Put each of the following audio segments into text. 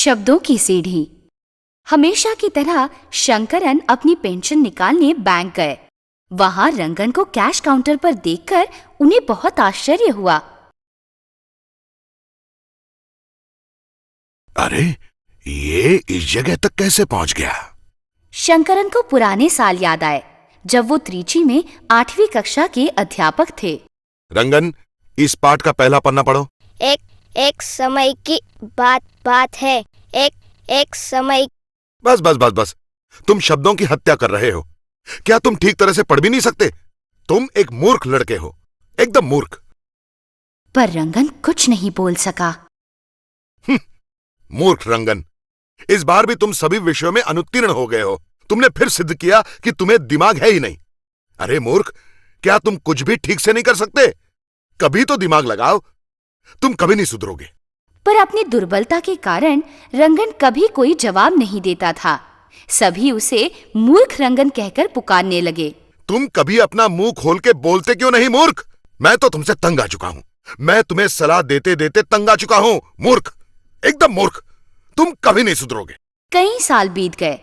शब्दों की सीढ़ी। हमेशा की तरह शंकरन अपनी पेंशन निकालने बैंक गए। वहां रंगन को कैश काउंटर पर देखकर उन्हें बहुत आश्चर्य हुआ। अरे, ये इस जगह तक कैसे पहुंच गया? शंकरन को पुराने साल याद आए जब वो त्रिची में 8वीं कक्षा के अध्यापक थे। रंगन, इस पाठ का पहला पन्ना पढ़ो। एक समय की बात है। एक समय। बस बस बस बस, तुम शब्दों की हत्या कर रहे हो। क्या तुम ठीक तरह से पढ़ भी नहीं सकते? तुम एक मूर्ख लड़के हो, एकदम मूर्ख। पर रंगन कुछ नहीं बोल सका। मूर्ख रंगन, इस बार भी तुम सभी विषयों में अनुत्तीर्ण हो गए हो। तुमने फिर सिद्ध किया कि तुम्हें दिमाग है ही नहीं। अरे मूर्ख, क्या तुम कुछ भी ठीक से नहीं कर सकते? कभी तो दिमाग लगाओ, तुम कभी नहीं सुधरोगे। पर अपनी दुर्बलता के कारण रंगन कभी कोई जवाब नहीं देता था। सभी उसे मूर्ख रंगन कहकर पुकारने लगे। तुम कभी अपना मुंह खोल के बोलते क्यों नहीं मूर्ख? मैं तो तुमसे तंग आ चुका हूं। मैं तुम्हें सलाह देते देते तंग आ चुका हूं। मूर्ख, एकदम मूर्ख, तुम कभी नहीं सुधरोगे। कई साल बीत गए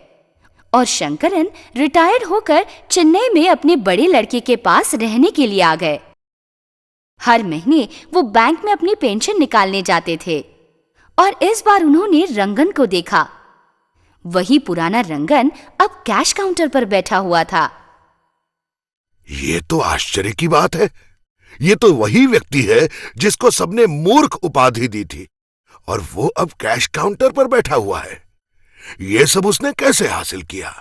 और शंकरन रिटायर्ड होकर चेन्नई में अपने बड़े लड़के के पास रहने के लिए आ गए। हर महीने वो बैंक में अपनी पेंशन निकालने जाते थे और इस बार उन्होंने रंगन को देखा। वही पुराना रंगन अब कैश काउंटर पर बैठा हुआ था। ये तो आश्चर्य की बात है। ये तो वही व्यक्ति है जिसको सबने मूर्ख उपाधि दी थी, और वो अब कैश काउंटर पर बैठा हुआ है। ये सब उसने कैसे हासिल किया?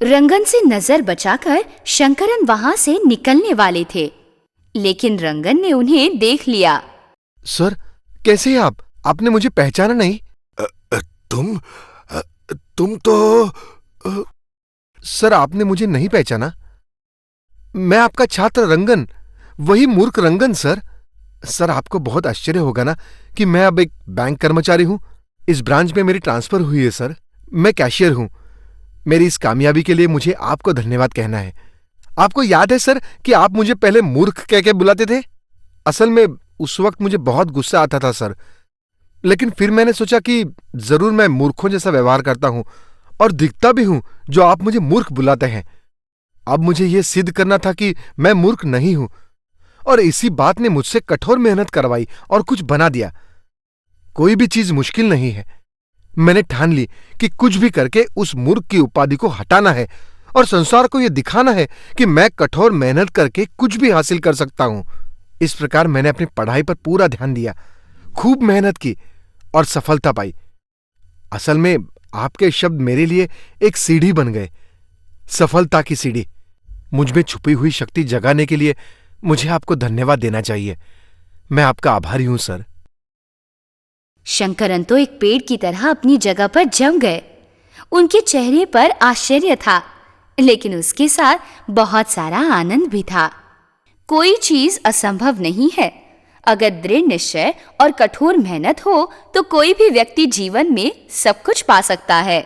रंगन से नजर बचाकर शंकरन वहां से निकलने वाले थे, लेकिन रंगन ने उन्हें देख लिया। सर, कैसे आप? आपने मुझे पहचाना नहीं? तुम तो सर, आपने मुझे नहीं पहचाना? मैं आपका छात्र रंगन, वही मूर्ख रंगन सर। सर, आपको बहुत आश्चर्य होगा ना कि मैं अब एक बैंक कर्मचारी हूं। इस ब्रांच में मेरी ट्रांसफर हुई है सर। मैं कैशियर हूं। मेरी इस कामयाबी के लिए मुझे आपको धन्यवाद कहना है। आपको याद है सर कि आप मुझे पहले मूर्ख कह के बुलाते थे? असल में उस वक्त मुझे बहुत गुस्सा आता था सर, लेकिन फिर मैंने सोचा कि जरूर मैं मूर्खों जैसा व्यवहार करता हूं और दिखता भी हूं जो आप मुझे मूर्ख बुलाते हैं। अब मुझे यह सिद्ध करना था कि मैं मूर्ख नहीं हूं, और इसी बात ने मुझसे कठोर मेहनत करवाई और कुछ बना दिया। कोई भी चीज मुश्किल नहीं है। मैंने ठान ली कि कुछ भी करके उस मूर्ख की उपाधि को हटाना है और संसार को यह दिखाना है कि मैं कठोर मेहनत करके कुछ भी हासिल कर सकता हूं। इस प्रकार मैंने अपनी पढ़ाई पर पूरा ध्यान दिया, खूब मेहनत की और सफलता पाई। असल में आपके शब्द मेरे लिए एक सीढ़ी बन गए, सफलता की सीढ़ी। मुझमें छुपी हुई शक्ति जगाने के लिए मुझे आपको धन्यवाद देना चाहिए। मैं आपका आभारी हूं सर। शंकरन तो एक पेड़ की तरह अपनी जगह पर जम गए। उनके चेहरे पर आश्चर्य था, लेकिन उसके साथ बहुत सारा आनंद भी था। कोई चीज असंभव नहीं है। अगर दृढ़ निश्चय और कठोर मेहनत हो तो कोई भी व्यक्ति जीवन में सब कुछ पा सकता है।